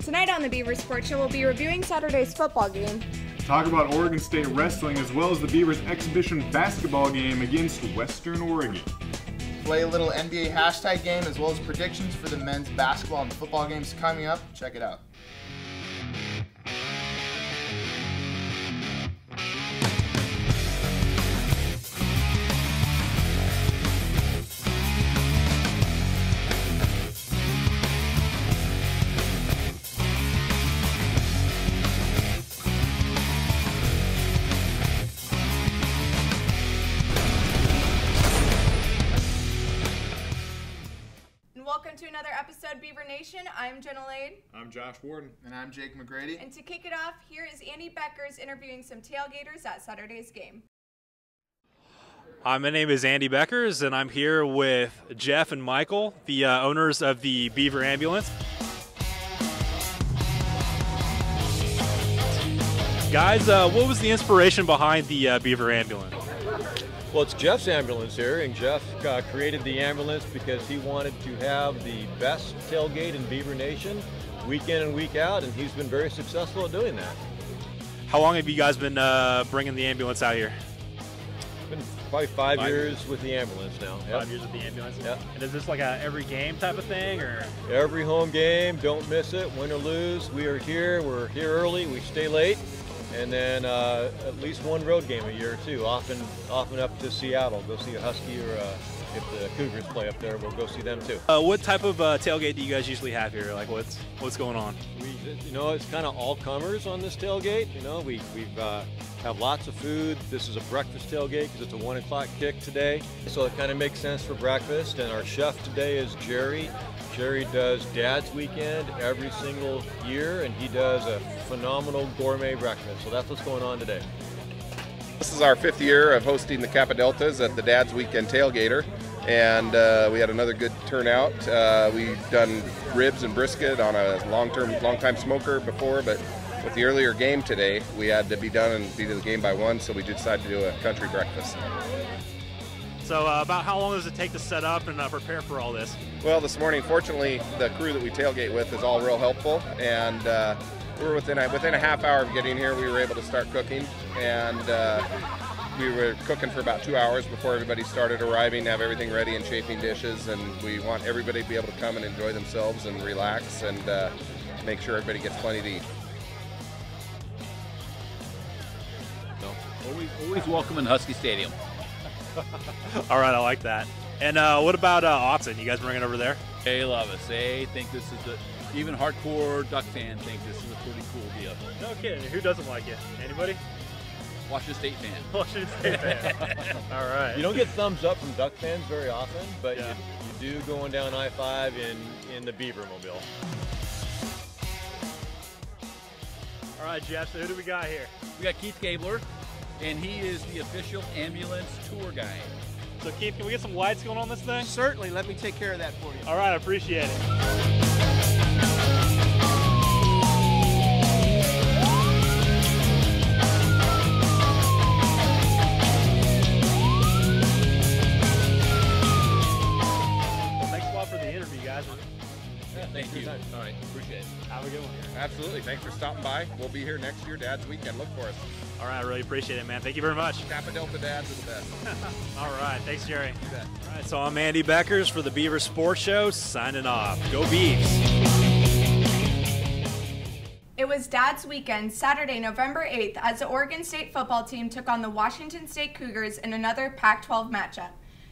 Tonight on the Beaver Sports Show, we'll be reviewing Saturday's football game. Talk about Oregon State wrestling as well as the Beavers' exhibition basketball game against Western Oregon. Play a little NBA hashtag game as well as predictions for the men's basketball and football games coming up. Check it out. Welcome to another episode, Beaver Nation. I'm Jenna Lade. I'm Josh Warden. And I'm Jake McGrady. And to kick it off, here is Andy Beckers interviewing some tailgaters at Saturday's game. Hi, my name is Andy Beckers, and I'm here with Jeff and Michael, the owners of the Beaver Ambulance. Guys, what was the inspiration behind the Beaver Ambulance? Well, it's Jeff's ambulance here, and Jeff created the ambulance because he wanted to have the best tailgate in Beaver Nation week in and week out, and he's been very successful at doing that. How long have you guys been bringing the ambulance out here? It's been probably 5 years with the ambulance now. Yep. 5 years with the ambulance? Yep. And is this like a every game type of thing, or? Every home game, don't miss it, win or lose. We are here, we're here early, we stay late. And then at least one road game a year or two, often up to Seattle, go see a Husky, or if the Cougars play up there, we'll go see them too. What type of tailgate do you guys usually have here? Like what's going on? It's kind of all comers on this tailgate. We've have lots of food. This is a breakfast tailgate because it's a 1 o'clock kick today, so it kind of makes sense for breakfast. And our chef today is Jerry. Jerry does Dad's Weekend every single year, and he does a phenomenal gourmet breakfast. So that's what's going on today. This is our 5th year of hosting the Kappa Deltas at the Dad's Weekend Tailgater, and we had another good turnout. We've done ribs and brisket on a long time smoker before, but with the earlier game today, we had to be done and be to the game by 1, so we decided to do a country breakfast. So about how long does it take to set up and prepare for all this? Well, this morning, fortunately, the crew that we tailgate with is all real helpful, and we were within a half hour of getting here, we were able to start cooking, and we were cooking for about 2 hours before everybody started arriving, have everything ready and chafing dishes, and we want everybody to be able to come and enjoy themselves and relax and make sure everybody gets plenty to eat. Always welcome in Husky Stadium. All right, I like that. And what about Austin? You guys bring it over there? They love us. They think this is even hardcore Duck fans think this is a pretty cool deal. No kidding. Who doesn't like it? Anybody? Washington State fan. Washington State fan. All right. You don't get thumbs up from Duck fans very often, but yeah. you do going down I-5 in the Beaver mobile. All right, Jeff, so who do we got here? We got Keith Gabler, and he is the official ambulance tour guide. So Keith, can we get some lights going on this thing? Certainly, let me take care of that for you. All right, I appreciate it. Well, thanks a lot for the interview, guys. Yeah, thank you. All right, appreciate it. Have a good one. Absolutely. Thanks for stopping by. We'll be here next year, Dad's Weekend. Look for us. All right, I really appreciate it, man. Thank you very much. Kappa Delta Dads are the best. All right, thanks, Jerry. You bet. All right, so I'm Andy Beckers for the Beaver Sports Show, signing off. Go Beavs! It was Dad's Weekend, Saturday, November 8th, as the Oregon State football team took on the Washington State Cougars in another Pac-12 matchup.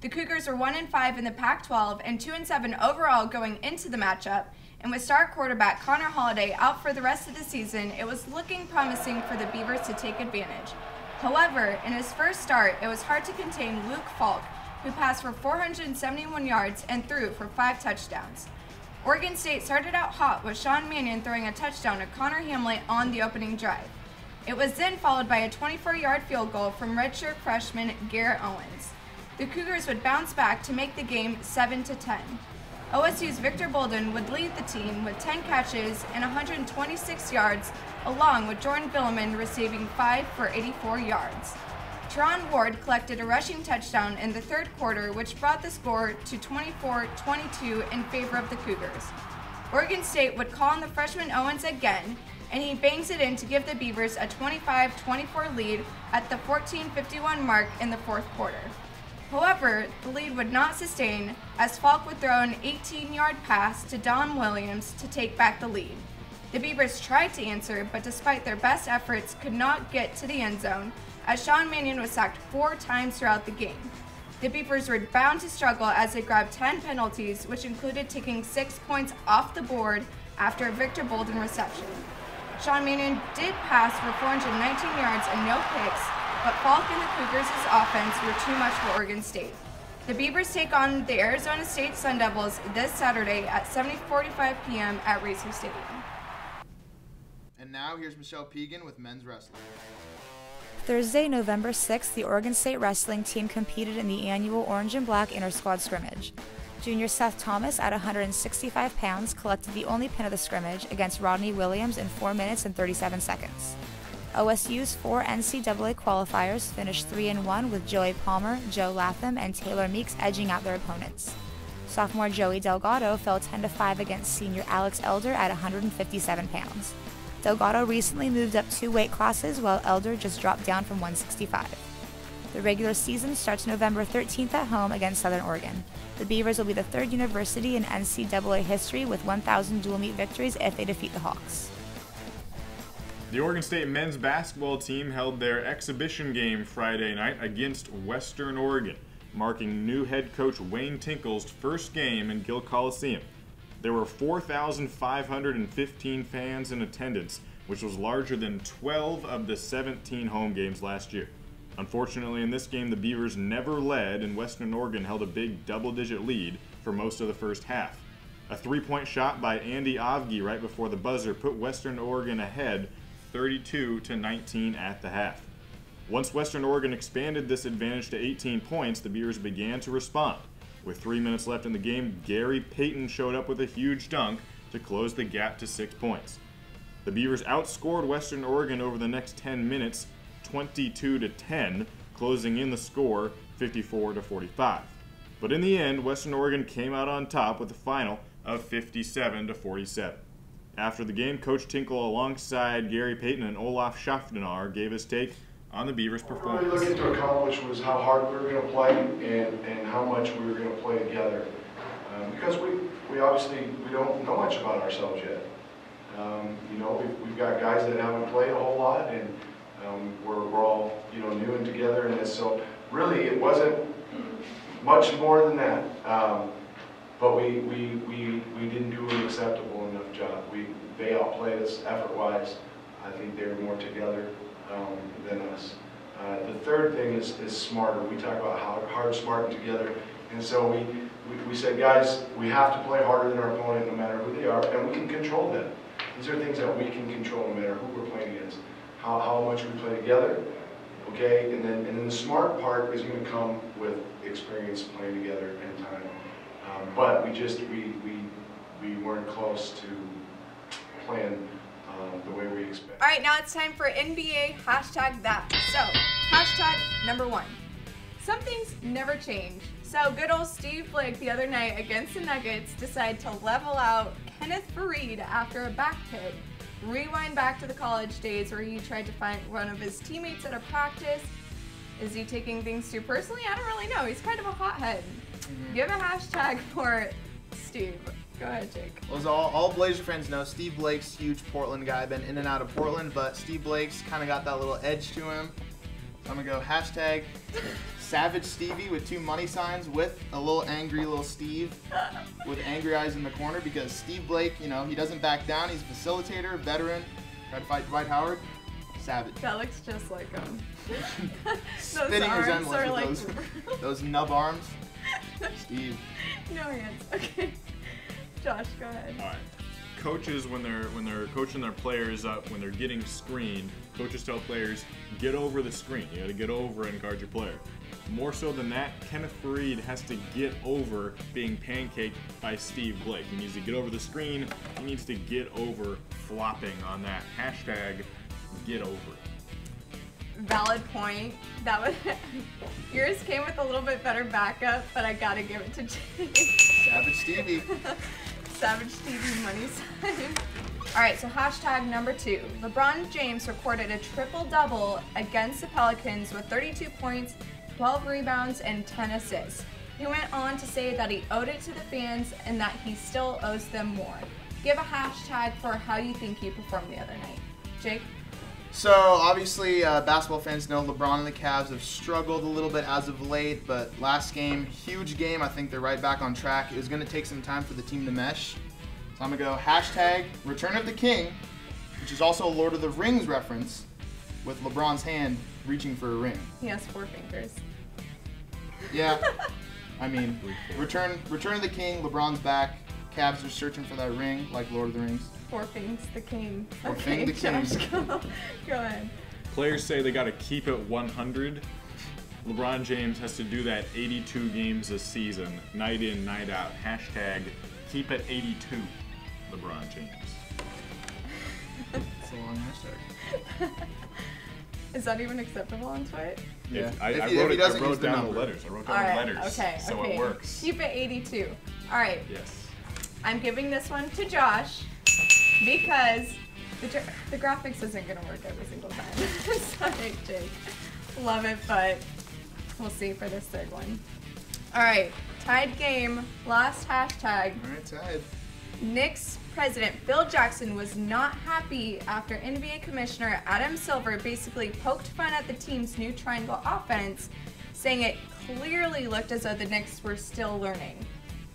The Cougars were 1-5 in the Pac-12 and 2-7 overall going into the matchup, and with star quarterback Connor Holiday out for the rest of the season, it was looking promising for the Beavers to take advantage. However, in his first start, it was hard to contain Luke Falk, who passed for 471 yards and threw for 5 touchdowns. Oregon State started out hot with Sean Mannion throwing a touchdown to Connor Hamlet on the opening drive. It was then followed by a 24-yard field goal from redshirt freshman Garrett Owens. The Cougars would bounce back to make the game 7-10. OSU's Victor Bolden would lead the team with 10 catches and 126 yards, along with Jordan Villeman receiving 5 for 84 yards. Teron Ward collected a rushing touchdown in the third quarter, which brought the score to 24-22 in favor of the Cougars. Oregon State would call on the freshman Owens again, and he bangs it in to give the Beavers a 25-24 lead at the 14:51 mark in the fourth quarter. However, the lead would not sustain as Falk would throw an 18-yard pass to Don Williams to take back the lead. The Beavers tried to answer, but despite their best efforts, could not get to the end zone as Sean Mannion was sacked 4 times throughout the game. The Beavers were bound to struggle as they grabbed 10 penalties, which included taking 6 points off the board after a Victor Bolden reception. Sean Mannion did pass for 419 yards and no picks, but Falk and the Cougars' offense were too much for Oregon State. The Beavers take on the Arizona State Sun Devils this Saturday at 7:45 p.m. at Racer Stadium. And now here's Michelle Pegan with men's wrestling. Thursday, November 6th, the Oregon State wrestling team competed in the annual Orange and Black Inter-Squad Scrimmage. Junior Seth Thomas, at 165 pounds, collected the only pin of the scrimmage against Rodney Williams in 4 minutes and 37 seconds. OSU's 4 NCAA qualifiers finished 3-1 with Joey Palmer, Joe Latham, and Taylor Meeks edging out their opponents. Sophomore Joey Delgado fell 10-5 against senior Alex Elder at 157 pounds. Delgado recently moved up 2 weight classes while Elder just dropped down from 165. The regular season starts November 13th at home against Southern Oregon. The Beavers will be the 3rd university in NCAA history with 1,000 dual meet victories if they defeat the Hawks. The Oregon State men's basketball team held their exhibition game Friday night against Western Oregon, marking new head coach Wayne Tinkle's first game in Gill Coliseum. There were 4,515 fans in attendance, which was larger than 12 of the 17 home games last year. Unfortunately, in this game, the Beavers never led, and Western Oregon held a big double-digit lead for most of the first half. A 3-point shot by Andy Avgi right before the buzzer put Western Oregon ahead 32-19 at the half. Once Western Oregon expanded this advantage to 18 points, the Beavers began to respond. With 3 minutes left in the game, Gary Payton showed up with a huge dunk to close the gap to 6 points. The Beavers outscored Western Oregon over the next 10 minutes, 22-10, closing in the score 54-45. But in the end, Western Oregon came out on top with a final of 57-47. After the game, Coach Tinkle, alongside Gary Payton and Olaf Schaffner, gave his take on the Beavers' performance. What we were looking to accomplish was how hard we were going to play and how much we were going to play together. Because we obviously don't know much about ourselves yet. You know, we've got guys that haven't played a whole lot, and we're all, you know, new and together in this. So really, it wasn't much more than that. But we didn't do an acceptable enough job. They outplayed us effort-wise. I think they were more together than us. The third thing is smarter. We talk about how hard, smart, and together. And so we said, guys, we have to play harder than our opponent no matter who they are, and we can control them. These are things that we can control no matter who we're playing against. How much we play together, okay? And then the smart part is going to come with experience playing together and time. But we weren't close to playing the way we expect. All right, now it's time for NBA hashtag that. So, hashtag number 1. Some things never change. So good old Steve Blake the other night against the Nuggets decided to level out Kenneth Faried after a back pick. Rewind back to the college days where he tried to find one of his teammates at a practice. Is he taking things too personally? I don't really know. He's kind of a hothead. Give a hashtag for Steve. Go ahead, Jake. Well, as all Blazer fans know, Steve Blake's a huge Portland guy, been in and out of Portland, but Steve Blake's kind of got that little edge to him. So I'm going to go hashtag Savage Stevie with 2 money signs with a little angry little Steve with angry eyes in the corner, because Steve Blake, you know, he doesn't back down. He's a facilitator, veteran, tried to fight Dwight Howard. Savage. That looks just like him. Spitting resemblance with those nub arms. Steve. No hands. Okay. Josh, go ahead. All right. Coaches, when they're coaching their players up, when they're getting screened, coaches tell players, get over the screen. You got to get over and guard your player. More so than that, Kenneth Faried has to get over being pancaked by Steve Blake. He needs to get over the screen. He needs to get over flopping on that. Hashtag get over. Valid point. That was yours came with a little bit better backup, but I gotta give it to Jake. Savage Stevie. Savage TV money sign. All right, so hashtag number 2. LeBron James recorded a triple-double against the Pelicans with 32 points, 12 rebounds, and 10 assists. He went on to say that he owed it to the fans and that he still owes them more. Give a hashtag for how you think he performed the other night. Jake? So, obviously, basketball fans know LeBron and the Cavs have struggled a little bit as of late, but last game, huge game. I think they're right back on track. It was going to take some time for the team to mesh. So I'm going to go hashtag Return of the King, which is also a Lord of the Rings reference, with LeBron's hand reaching for a ring. He has 4 fingers. Yeah, I mean, Return of the King, LeBron's back. Cavs are searching for that ring, like Lord of the Rings. 4 things, the king. Four thing, the king. Josh, go ahead. Players say they got to keep it 100. LeBron James has to do that 82 games a season, night in, night out. Hashtag keep it 82, LeBron James. It's a long hashtag. Is that even acceptable on Twitter? Yeah. I If wrote he doesn't down use the the number. letters. I wrote All down right, the letters. okay, So okay. it works. Keep it 82. All right. Yes. I'm giving this one to Josh because the graphics isn't going to work every single time. Sorry, Jake. Love it, but we'll see for this third one. All right, tied game, last hashtag. All right, tied. Knicks president Phil Jackson was not happy after NBA Commissioner Adam Silver basically poked fun at the team's new triangle offense, saying it clearly looked as though the Knicks were still learning.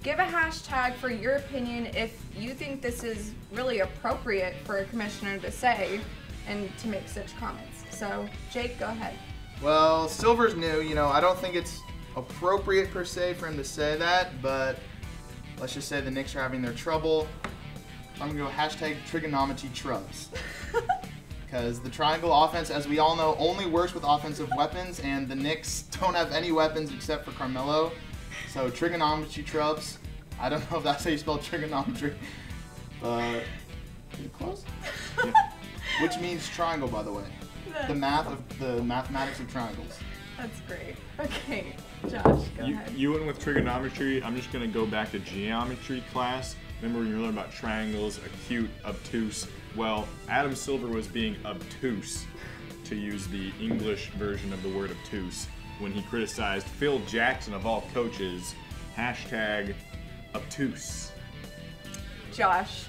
Give a hashtag for your opinion if you think this is really appropriate for a commissioner to say and to make such comments. So, Jake, go ahead. Well, Silver's new. You know, I don't think it's appropriate per se for him to say that, but let's just say the Knicks are having their trouble. I'm going to go hashtag trigonometry trubs. Because the triangle offense, as we all know, only works with offensive weapons, and the Knicks don't have any weapons except for Carmelo. So trigonometry trubs. I don't know if that's how you spell trigonometry. Is it close? Yeah. Which means triangle, by the way. The mathematics of triangles. That's great. Okay, Josh, go ahead. You went with trigonometry. I'm just going to go back to geometry class. Remember when you learned about triangles, acute, obtuse? Well, Adam Silver was being obtuse, to use the English version of the word obtuse, when he criticized Phil Jackson, of all coaches, hashtag obtuse. Josh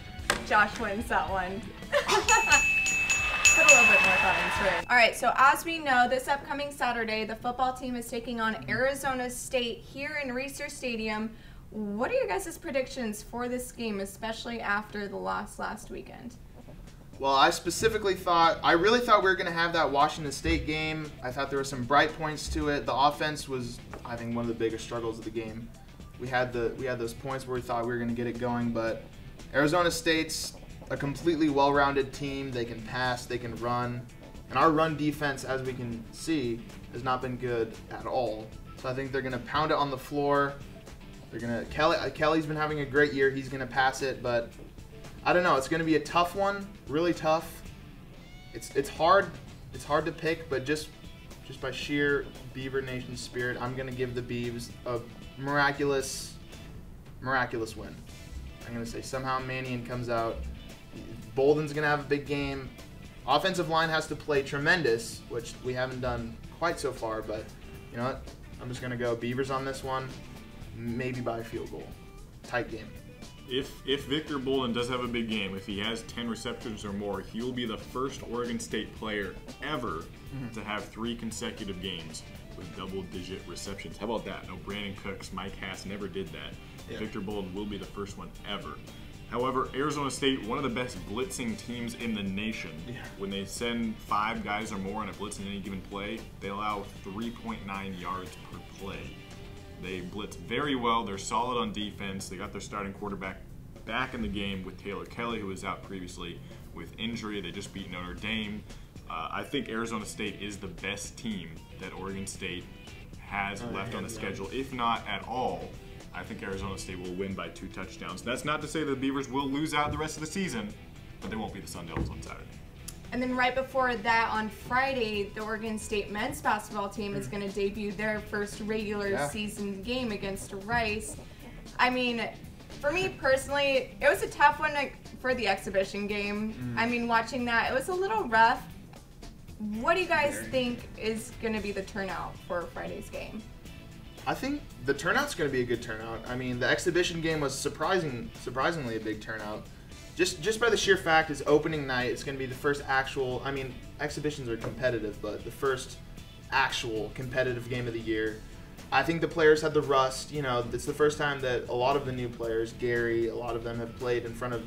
wins that one. Put a little bit more thought into it. All right, so as we know, this upcoming Saturday, the football team is taking on Arizona State here in Reser Stadium. What are your guys' predictions for this game, especially after the loss last weekend? Well, I really thought we were going to have that Washington State game. I thought there were some bright points to it. The offense was, I think, one of the biggest struggles of the game. We had those points where we thought we were going to get it going, but Arizona State's a completely well-rounded team. They can pass, they can run, and our run defense, as we can see, has not been good at all. So I think they're going to pound it on the floor. Kelly's been having a great year. He's going to pass it, but I don't know. It's going to be a tough one, really tough. It's hard to pick, but just by sheer Beaver Nation spirit, I'm going to give the Beavs a miraculous win. I'm going to say somehow Mannion comes out. Bolden's going to have a big game. Offensive line has to play tremendous, which we haven't done quite so far, but you know what? I'm just going to go Beavers on this one, maybe by a field goal. Tight game. If Victor Bolden does have a big game, if he has 10 receptions or more, he will be the first Oregon State player ever to have 3 consecutive games with double-digit receptions. How about that? No, Brandon Cooks, Mike Hass never did that. Yeah. Victor Bolden will be the first one ever. However, Arizona State, one of the best blitzing teams in the nation. Yeah. When they send 5 guys or more on a blitz in any given play, they allow 3.9 yards per play. They blitz very well. They're solid on defense. They got their starting quarterback back in the game with Taylor Kelly, who was out previously with injury. They just beat Notre Dame. I think Arizona State is the best team that Oregon State has left on the schedule, if not at all. I think Arizona State will win by 2 touchdowns. That's not to say the Beavers will lose out the rest of the season, but they won't be the Sun Devils on Saturday. And then right before that, on Friday, the Oregon State men's basketball team is going to debut their first regular season game against Rice. I mean, For me personally, it was a tough one for the exhibition game. I mean, watching that, it was a little rough. What do you guys think is going to be the turnout for Friday's game? I think the turnout's going to be a good turnout. I mean, the exhibition game was surprisingly a big turnout. Just by the sheer fact it's opening night, it's going to be the first actual, I mean, exhibitions are competitive, but the first actual competitive game of the year. I think the players had the rust. You know, it's the first time that a lot of the new players, Gary, a lot of them have played in front of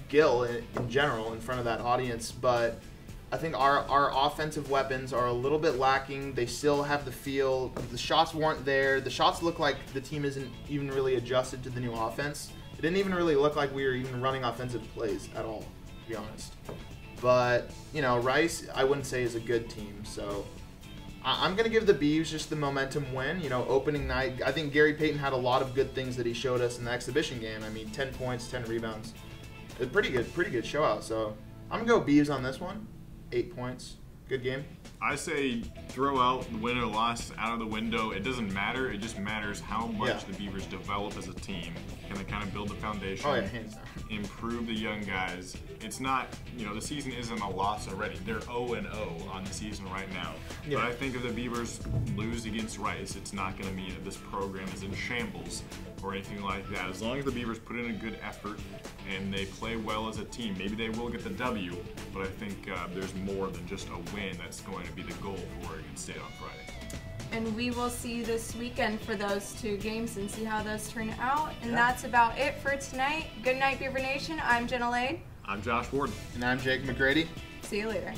Gil in general, in front of that audience. But I think our offensive weapons are a little bit lacking. They still have the feel. The shots weren't there. The shots look like the team isn't even really adjusted to the new offense. It didn't even really look like we were even running offensive plays at all, to be honest. But, you know, Rice, I wouldn't say is a good team, so I'm going to give the Beavs just the momentum win. You know, opening night, I think Gary Payton had a lot of good things that he showed us in the exhibition game. I mean, 10 points, 10 rebounds. A pretty good show out. So I'm going to go Beavs on this one. 8 points. Good game. I say throw out the win or loss out of the window. It doesn't matter. It just matters how much the Beavers develop as a team. Can they kind of build the foundation, hands down. Improve the young guys? It's not, you know, the season isn't a loss already. They're 0-0 on the season right now. But I think if the Beavers lose against Rice, it's not going to mean that this program is in shambles or anything like that. As long as the Beavers put in a good effort and they play well as a team, maybe they will get the W, but I think there's more than just a win that's going to be the goal for Oregon State on Friday. And we will see this weekend for those two games and see how those turn out. And that's about it for tonight. Good night, Beaver Nation. I'm Jenna Lade. I'm Josh Warden. And I'm Jake McGrady. See you later.